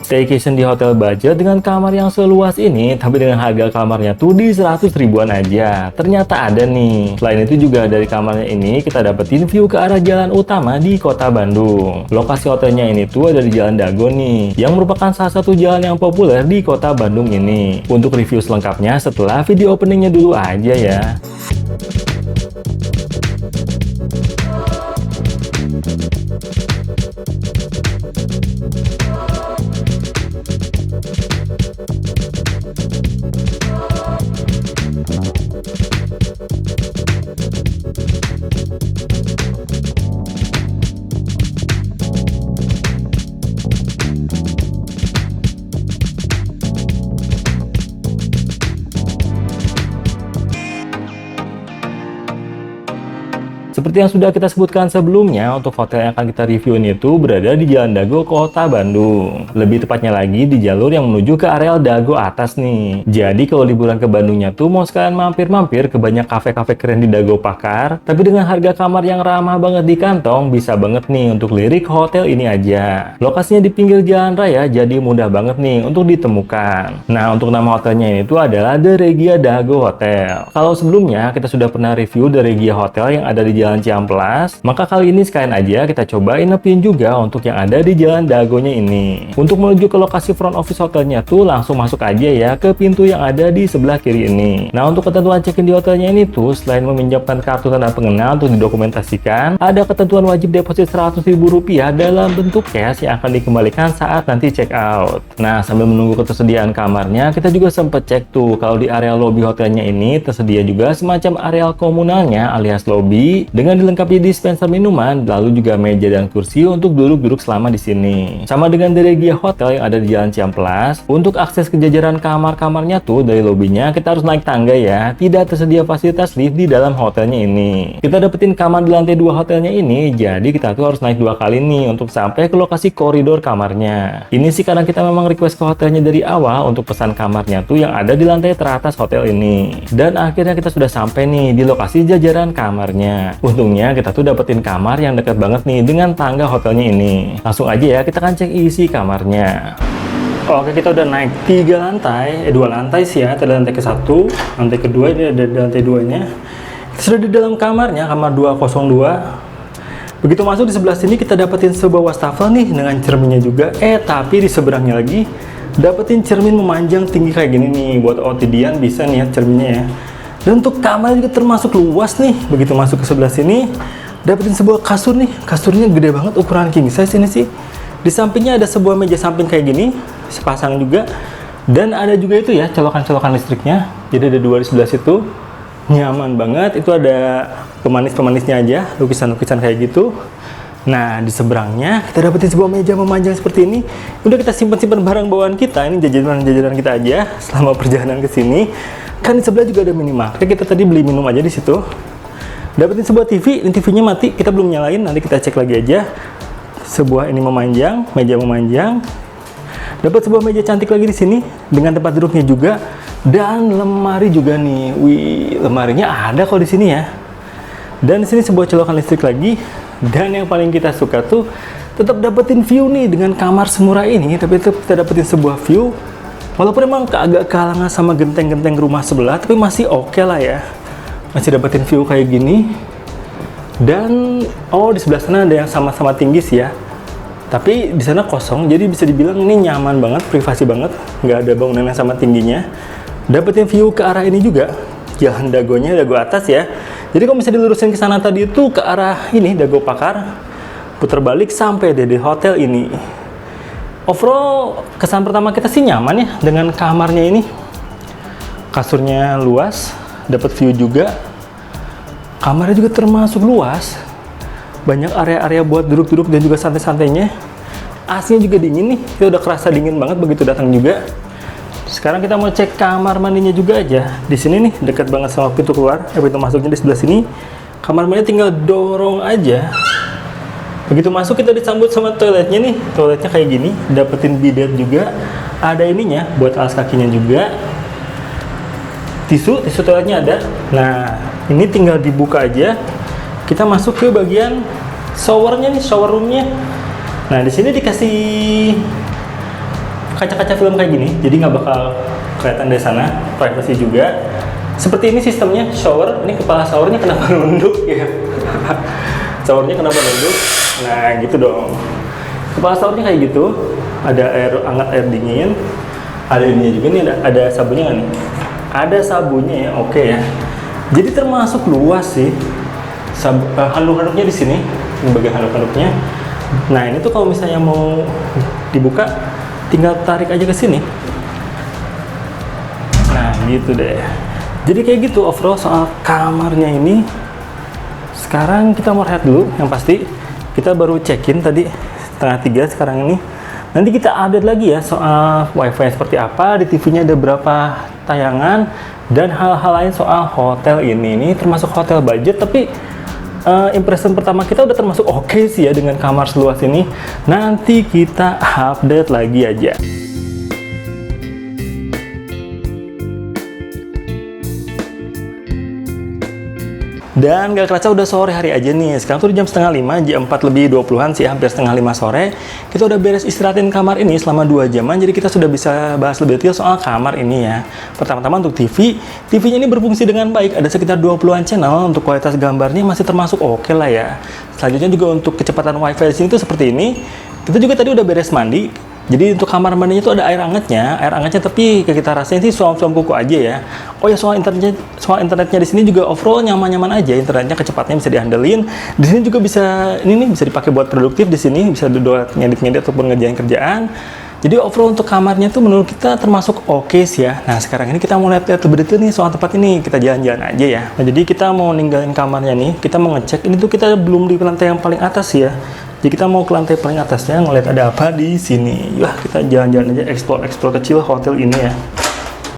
Staycation di hotel budget dengan kamar yang seluas ini, tapi dengan harga kamarnya tuh di 100 ribuan aja. Ternyata ada nih. Selain itu juga dari kamarnya ini kita dapetin view ke arah jalan utama di kota Bandung. Lokasi hotelnya ini tuh ada di Jalan Dago nih, yang merupakan salah satu jalan yang populer di kota Bandung ini. Untuk review selengkapnya setelah video openingnya dulu aja ya. Seperti yang sudah kita sebutkan sebelumnya, untuk hotel yang akan kita review ini tuh berada di Jalan Dago, Kota Bandung. Lebih tepatnya lagi di jalur yang menuju ke areal Dago atas nih. Jadi kalau liburan ke Bandungnya tuh mau sekalian mampir-mampir ke banyak kafe-kafe keren di Dago Pakar, tapi dengan harga kamar yang ramah banget di kantong, bisa banget nih untuk lirik hotel ini aja. Lokasinya di pinggir jalan raya, jadi mudah banget nih untuk ditemukan. Nah, untuk nama hotelnya ini tuh adalah The Regia Dago Hotel. Kalau sebelumnya kita sudah pernah review The Regia Hotel yang ada di Jalan Ciamplas, maka kali ini sekalian aja kita coba inepin juga untuk yang ada di Jalan Dagonya ini. Untuk menuju ke lokasi front office hotelnya tuh langsung masuk aja ya ke pintu yang ada di sebelah kiri ini. Nah, untuk ketentuan check-in di hotelnya ini tuh selain meminjamkan kartu tanda pengenal untuk didokumentasikan, ada ketentuan wajib deposit Rp100.000 dalam bentuk cash yang akan dikembalikan saat nanti check out. Nah, sambil menunggu ketersediaan kamarnya, kita juga sempet cek tuh kalau di area lobby hotelnya ini tersedia juga semacam areal komunalnya alias lobby dengan dilengkapi dispenser minuman, lalu juga meja dan kursi untuk duduk-duduk selama di sini. Sama dengan The Regia Hotel yang ada di Jalan Ciamplas, untuk akses ke jajaran kamar-kamarnya tuh dari lobbynya kita harus naik tangga ya. Tidak tersedia fasilitas lift di dalam hotelnya ini. Kita dapetin kamar di lantai 2 hotelnya ini, jadi kita tuh harus naik 2 kali nih untuk sampai ke lokasi koridor kamarnya. Ini sih karena kita memang request ke hotelnya dari awal untuk pesan kamarnya tuh yang ada di lantai teratas hotel ini. Dan akhirnya kita sudah sampai nih di lokasi jajaran kamarnya. Untungnya kita tuh dapetin kamar yang dekat banget nih dengan tangga hotelnya ini. Langsung aja ya kita kan cek isi kamarnya. Oke, kita udah naik 3 lantai, 2 lantai sih ya. Tadi lantai ke-1, lantai kedua ini ada di lantai 2-nya. Kita sudah di dalam kamarnya, kamar 202. Begitu masuk di sebelah sini kita dapetin sebuah wastafel nih dengan cerminnya juga. Tapi di seberangnya lagi dapetin cermin memanjang tinggi kayak gini nih. Buat OOTD-an bisa nih ya cerminnya ya. Dan untuk kamar juga termasuk luas nih. Begitu masuk ke sebelah sini, dapetin sebuah kasur nih. Kasurnya gede banget, ukuran king size ini sih. Di sampingnya ada sebuah meja samping kayak gini, sepasang juga. Dan ada juga itu ya, colokan-colokan listriknya. Jadi ada 2 di sebelah situ. Nyaman banget. Itu ada pemanis-pemanisnya aja, lukisan-lukisan kayak gitu. Nah, di seberangnya kita dapetin sebuah meja memanjang seperti ini. Udah kita simpan-simpan barang bawaan kita. Ini jajanan-jajanan kita aja selama perjalanan ke sini. Kan di sebelah juga ada minimarket, kita tadi beli minum aja di situ. Dapetin sebuah TV, ini TV-nya mati, kita belum nyalain, nanti kita cek lagi aja. Sebuah ini memanjang, meja memanjang. Dapat sebuah meja cantik lagi di sini dengan tempat duduknya juga dan lemari juga nih. Wih, lemarinya ada kok di sini ya. Dan di sini sebuah colokan listrik lagi. Dan yang paling kita suka tuh tetap dapetin view nih dengan kamar semurah ini, tapi tetap kita dapetin sebuah view. Walaupun emang agak kalangan sama genteng-genteng rumah sebelah, tapi masih oke lah ya. Masih dapetin view kayak gini. Dan di sebelah sana ada yang sama-sama tinggi sih ya. Tapi di sana kosong, jadi bisa dibilang ini nyaman banget, privasi banget. Nggak ada bangunan yang sama tingginya. Dapetin view ke arah ini juga. Jalan Dagonya, Dago atas ya. Jadi kalau bisa dilurusin ke sana tadi itu ke arah ini, Dago Pakar. Putar balik sampai deh di hotel ini. Overall, kesan pertama kita sih nyaman ya dengan kamarnya ini. Kasurnya luas, dapat view juga. Kamarnya juga termasuk luas. Banyak area-area buat duduk-duduk dan juga santai-santainya. AC-nya juga dingin nih, kita udah kerasa dingin banget begitu datang juga. Sekarang kita mau cek kamar mandinya juga aja. Di sini nih, dekat banget sama pintu keluar, pintu masuknya di sebelah sini. Kamar mandi tinggal dorong aja. Begitu masuk kita disambut sama toiletnya nih. Toiletnya kayak gini, dapetin bidet juga. Ada ininya buat alas kakinya juga. Tisu toiletnya ada. Nah, ini tinggal dibuka aja. Kita masuk ke bagian showernya nih, shower roomnya. Nah di sini dikasih kaca-kaca film kayak gini, jadi nggak bakal kelihatan dari sana, privacy juga. Seperti ini sistemnya shower. Ini kepala showernya kenapa nunduk ya? Showernya kenapa nunduk? Nah gitu dong. Kepala showernya kayak gitu. Ada air hangat, air dingin. Ada ininya juga nih. Ada sabunnya nggak nih? Ada sabunnya ya. Oke ya. Jadi termasuk luas sih. Handuk-handuknya di sini. Ini bagian handuk-handuknya. Nah ini tuh kalau misalnya mau dibuka, tinggal tarik aja ke sini. Nah gitu deh. Jadi kayak gitu overall soal kamarnya ini. Sekarang kita mau lihat dulu. Yang pasti kita baru check-in tadi 2:30 sekarang ini. Nanti kita update lagi ya soal wifi seperti apa, di TV-nya ada berapa tayangan, dan hal-hal lain soal hotel ini. Ini termasuk hotel budget, tapi impression pertama kita udah termasuk oke sih ya dengan kamar seluas ini. Nanti kita update lagi aja. Dan gak kerasa udah sore hari aja nih. Sekarang tuh jam 4:30, jam 4 lebih 20-an sih, hampir 4:30 sore. Kita udah beres istirahatin kamar ini selama 2 jaman, jadi kita sudah bisa bahas lebih detail soal kamar ini ya. Pertama-tama untuk TV, TV-nya ini berfungsi dengan baik, ada sekitar 20-an channel, untuk kualitas gambarnya masih termasuk oke lah ya. Selanjutnya juga untuk kecepatan wifi di sini tuh seperti ini. Kita juga tadi udah beres mandi. Jadi untuk kamar mandinya itu ada air hangatnya tapi kita rasain sih suam-suam kuku aja ya. Oh ya soal internetnya di sini juga overall nyaman-nyaman aja, internetnya kecepatnya bisa diandelin. Di sini juga bisa bisa dipakai buat produktif di sini, bisa buat ngedit-ngedit ataupun ngerjain kerjaan. Jadi overall untuk kamarnya tuh menurut kita termasuk oke sih ya. Nah sekarang ini kita mau lihat lebih detail nih soal tempat ini, kita jalan-jalan aja ya. Nah jadi kita mau ninggalin kamarnya nih, kita mau ngecek ini tuh kita belum di lantai yang paling atas ya. Jadi kita mau ke lantai paling atasnya ngeliat ada apa di sini. Wah, kita jalan-jalan aja, explore kecil hotel ini ya.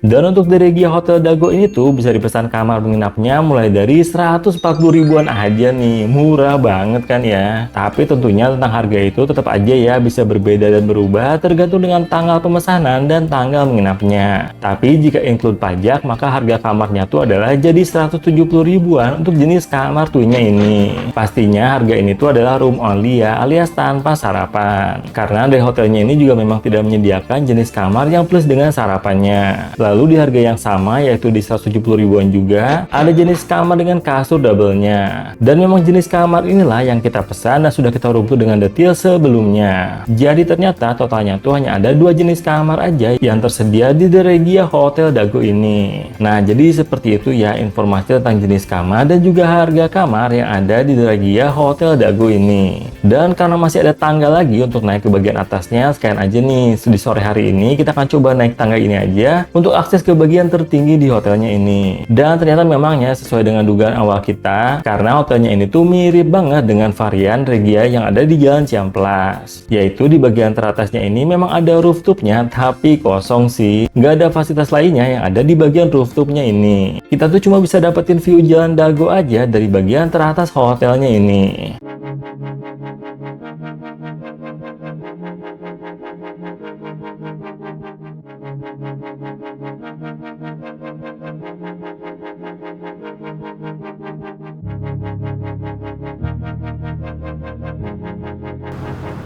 Dan untuk di Regia Hotel Dago ini tuh bisa dipesan kamar menginapnya mulai dari 140 ribuan aja nih. Murah banget kan ya. Tapi tentunya tentang harga itu tetap aja ya bisa berbeda dan berubah tergantung dengan tanggal pemesanan dan tanggal menginapnya. Tapi jika include pajak maka harga kamarnya tuh adalah jadi 170 ribuan untuk jenis kamar twinnya ini. Pastinya harga ini tuh adalah room only ya, alias tanpa sarapan. Karena dari hotelnya ini juga memang tidak menyediakan jenis kamar yang plus dengan sarapannya. Lalu di harga yang sama yaitu di 170 ribuan juga ada jenis kamar dengan kasur double-nya. Dan memang jenis kamar inilah yang kita pesan dan sudah kita review dengan detail sebelumnya. Jadi ternyata totalnya tuh hanya ada 2 jenis kamar aja yang tersedia di The Regia Hotel Dago ini. Nah jadi seperti itu ya informasi tentang jenis kamar dan juga harga kamar yang ada di The Regia Hotel Dago ini. Dan karena masih ada tangga lagi untuk naik ke bagian atasnya, sekalian aja nih di sore hari ini kita akan coba naik tangga ini aja untuk akses ke bagian tertinggi di hotelnya ini. Dan ternyata memangnya sesuai dengan dugaan awal kita, karena hotelnya ini tuh mirip banget dengan varian Regia yang ada di Jalan Ciamplas. Yaitu di bagian teratasnya ini memang ada rooftopnya, tapi kosong sih. Nggak ada fasilitas lainnya yang ada di bagian rooftopnya ini. Kita tuh cuma bisa dapetin view Jalan Dago aja dari bagian teratas hotelnya ini.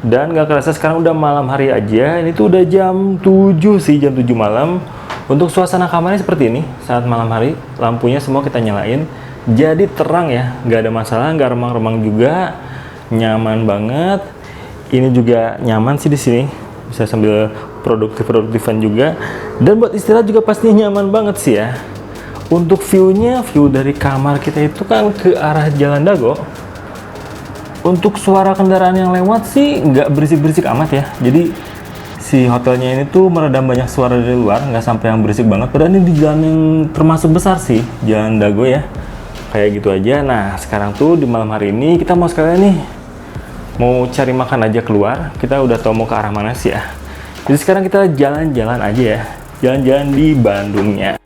Dan gak kerasa sekarang udah malam hari aja. Ini tuh udah jam 7 sih, jam 7 malam. Untuk suasana kamarnya seperti ini saat malam hari. Lampunya semua kita nyalain, jadi terang ya, gak ada masalah, gak remang-remang juga, nyaman banget. Ini juga nyaman sih di sini, bisa sambil produktifan juga. Dan buat istirahat juga pastinya nyaman banget sih ya. Untuk view-nya, view dari kamar kita itu kan ke arah Jalan Dago. Untuk suara kendaraan yang lewat sih nggak berisik-berisik amat ya. Jadi si hotelnya ini tuh meredam banyak suara dari luar, nggak sampai yang berisik banget. Padahal ini di jalan yang termasuk besar sih, Jalan Dago ya. Kayak gitu aja. Nah sekarang tuh di malam hari ini kita mau sekalian nih mau cari makan aja keluar. Kita udah tahu mau ke arah mana sih ya. Jadi sekarang kita jalan-jalan aja ya, jalan-jalan di Bandungnya.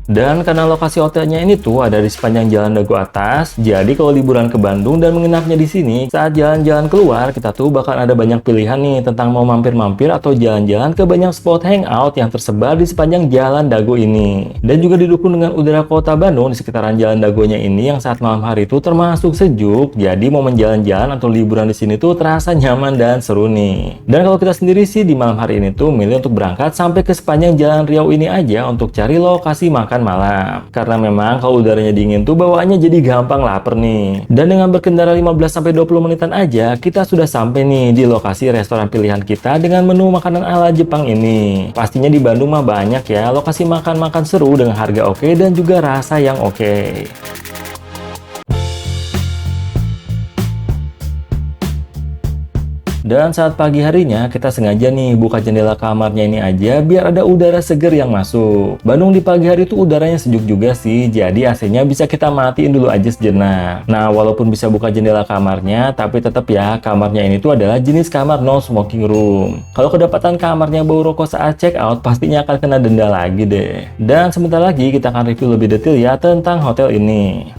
Dan karena lokasi hotelnya ini tuh ada di sepanjang Jalan Dago Atas, jadi kalau liburan ke Bandung dan menginapnya di sini, saat jalan-jalan keluar, kita tuh bakal ada banyak pilihan nih tentang mau mampir-mampir atau jalan-jalan ke banyak spot hangout yang tersebar di sepanjang Jalan Dago ini. Dan juga didukung dengan udara kota Bandung di sekitaran Jalan Dagonya ini yang saat malam hari itu termasuk sejuk, jadi mau jalan-jalan atau liburan di sini tuh terasa nyaman dan seru nih. Dan kalau kita sendiri sih di malam hari ini tuh milih untuk berangkat sampai ke sepanjang Jalan Riau ini aja untuk cari lokasi makan malam. Karena memang kalau udaranya dingin tuh bawaannya jadi gampang lapar nih. Dan dengan berkendara 15-20 menitan aja, kita sudah sampai nih di lokasi restoran pilihan kita dengan menu makanan ala Jepang ini. Pastinya di Bandung mah banyak ya lokasi makan-makan seru dengan harga oke dan juga rasa yang oke. Dan saat pagi harinya, kita sengaja nih buka jendela kamarnya ini aja biar ada udara seger yang masuk. Bandung di pagi hari itu udaranya sejuk juga sih, jadi AC-nya bisa kita matiin dulu aja sejenak. Nah, walaupun bisa buka jendela kamarnya, tapi tetap ya, kamarnya ini tuh adalah jenis kamar no smoking room. Kalau kedapatan kamarnya bau rokok saat check out, pastinya akan kena denda lagi deh. Dan sebentar lagi kita akan review lebih detail ya tentang hotel ini.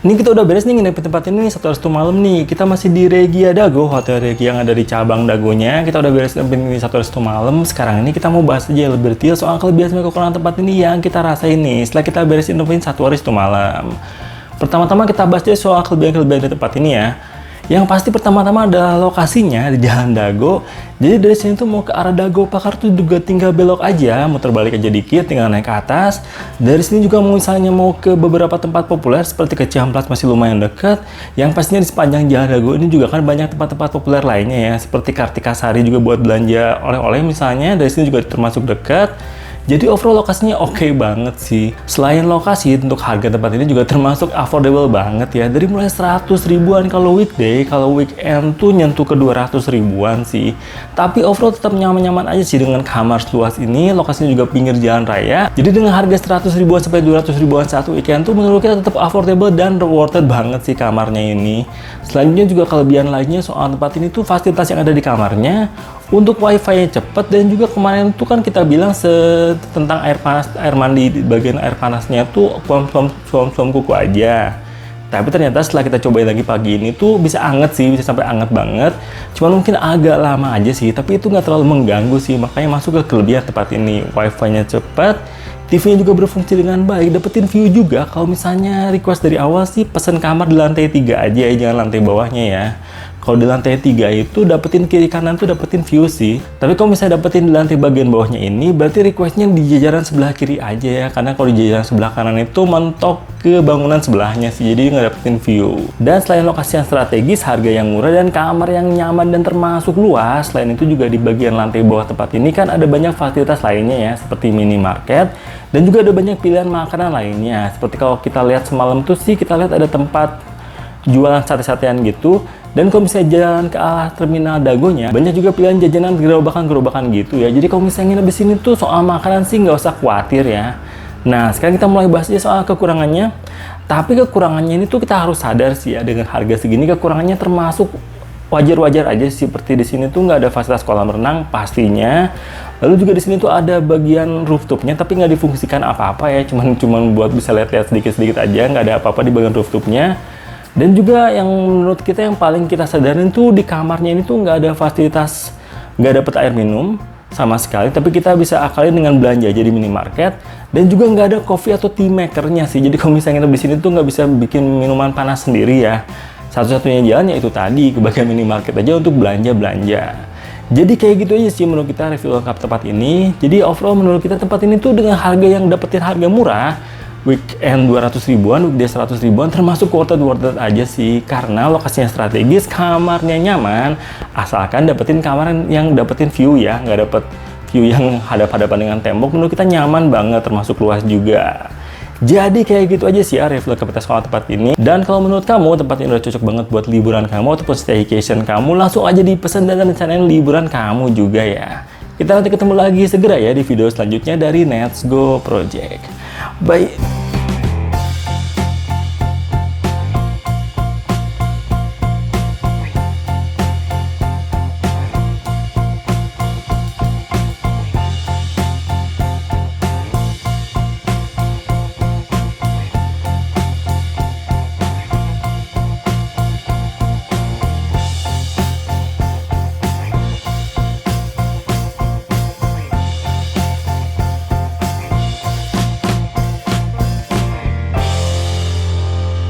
Ini kita udah beres nih nginep di tempat ini 1 hari 1 malam nih. Kita masih di Regia Dago, Hotel Regia yang ada di cabang Dagonya. Kita udah beres nginep ini 1 hari 1 malam. Sekarang ini kita mau bahas aja lebih detail soal kelebihan sama kekurangan tempat ini yang kita rasain nih setelah kita beres nginep ini 1 hari 1 malam. Pertama-tama kita bahas aja soal kelebihan-kelebihan di tempat ini ya. Yang pasti pertama-tama adalah lokasinya di Jalan Dago. Jadi dari sini tuh mau ke arah Dago Pakar tuh juga tinggal belok aja, muter balik aja dikit, tinggal naik ke atas. Dari sini juga misalnya mau ke beberapa tempat populer seperti ke Ciamplas masih lumayan dekat. Yang pastinya di sepanjang Jalan Dago ini juga kan banyak tempat-tempat populer lainnya ya, seperti Kartika Sari juga buat belanja oleh-oleh misalnya. Dari sini juga termasuk dekat. Jadi overall lokasinya oke banget sih. Selain lokasi, untuk harga tempat ini juga termasuk affordable banget ya. Dari mulai 100 ribuan kalau weekday, kalau weekend tuh nyentuh ke 200 ribuan sih. Tapi overall tetap nyaman-nyaman aja sih dengan kamar seluas ini. Lokasinya juga pinggir jalan raya. Jadi dengan harga 100 ribuan sampai 200 ribuan satu weekend tuh menurut kita tetap affordable dan worth it banget sih kamarnya ini. Selanjutnya juga kelebihan lainnya soal tempat ini tuh fasilitas yang ada di kamarnya. Untuk wifi-nya cepet dan juga kemarin tuh kan kita bilang tentang air panas, air mandi di bagian air panasnya tuh suam kuku aja. Tapi ternyata setelah kita cobain lagi pagi ini tuh bisa anget sih, bisa sampai anget banget. Cuman mungkin agak lama aja sih, tapi itu nggak terlalu mengganggu sih. Makanya masuk ke kelebihan tempat ini, wifi-nya cepet, TV-nya juga berfungsi dengan baik, dapetin view juga. Kalau misalnya request dari awal sih pesen kamar di lantai 3 aja ya, jangan lantai bawahnya ya. Kalau di lantai 3 itu dapetin kiri kanan tuh dapetin view sih. Tapi kalau misalnya dapetin di lantai bagian bawahnya ini, berarti requestnya di jajaran sebelah kiri aja ya. Karena kalau di jajaran sebelah kanan itu mentok ke bangunan sebelahnya sih, jadi nggak dapetin view. Dan selain lokasi yang strategis, harga yang murah, dan kamar yang nyaman dan termasuk luas, selain itu juga di bagian lantai bawah tempat ini kan ada banyak fasilitas lainnya ya, seperti minimarket. Dan juga ada banyak pilihan makanan lainnya. Seperti kalau kita lihat semalam tuh sih, kita lihat ada tempat jualan sate-satean gitu. Dan kalau misalnya jalan ke arah terminal Dagonya, banyak juga pilihan jajanan gerobakan-gerobakan gitu ya. Jadi kalau misalnya nginep di sini tuh soal makanan sih nggak usah khawatir ya. Nah, sekarang kita mulai bahas aja soal kekurangannya. Tapi kekurangannya ini tuh kita harus sadar sih ya, dengan harga segini kekurangannya termasuk wajar-wajar aja sih. Seperti di sini tuh nggak ada fasilitas kolam renang pastinya. Lalu juga di sini tuh ada bagian rooftopnya tapi nggak difungsikan apa-apa ya, cuman buat bisa lihat-lihat sedikit-sedikit aja, nggak ada apa-apa di bagian rooftopnya. Dan juga yang menurut kita yang paling kita sadarin tuh di kamarnya ini tuh nggak ada fasilitas, nggak dapet air minum sama sekali, tapi kita bisa akalin dengan belanja aja di minimarket. Dan juga nggak ada coffee atau tea makernya sih, jadi kalau misalnya kita di sini tuh nggak bisa bikin minuman panas sendiri ya. Satu-satunya jalan yaitu tadi ke bagian minimarket aja untuk belanja-belanja. Jadi kayak gitu aja sih menurut kita review lengkap tempat ini. Jadi overall menurut kita tempat ini tuh dengan harga yang dapetin harga murah, weekend 200 ribuan, weekday 100 ribuan, termasuk worth it aja sih. Karena lokasinya strategis, kamarnya nyaman, asalkan dapetin kamar yang dapetin view ya, nggak dapet view yang hadap-hadapan dengan tembok. Menurut kita nyaman banget, termasuk luas juga. Jadi kayak gitu aja sih ya review kita soal tempat ini. Dan kalau menurut kamu tempat ini udah cocok banget buat liburan kamu ataupun staycation kamu, langsung aja dipesan dan rencanain liburan kamu juga ya. Kita nanti ketemu lagi segera ya di video selanjutnya dari Let's Go Project. Bye.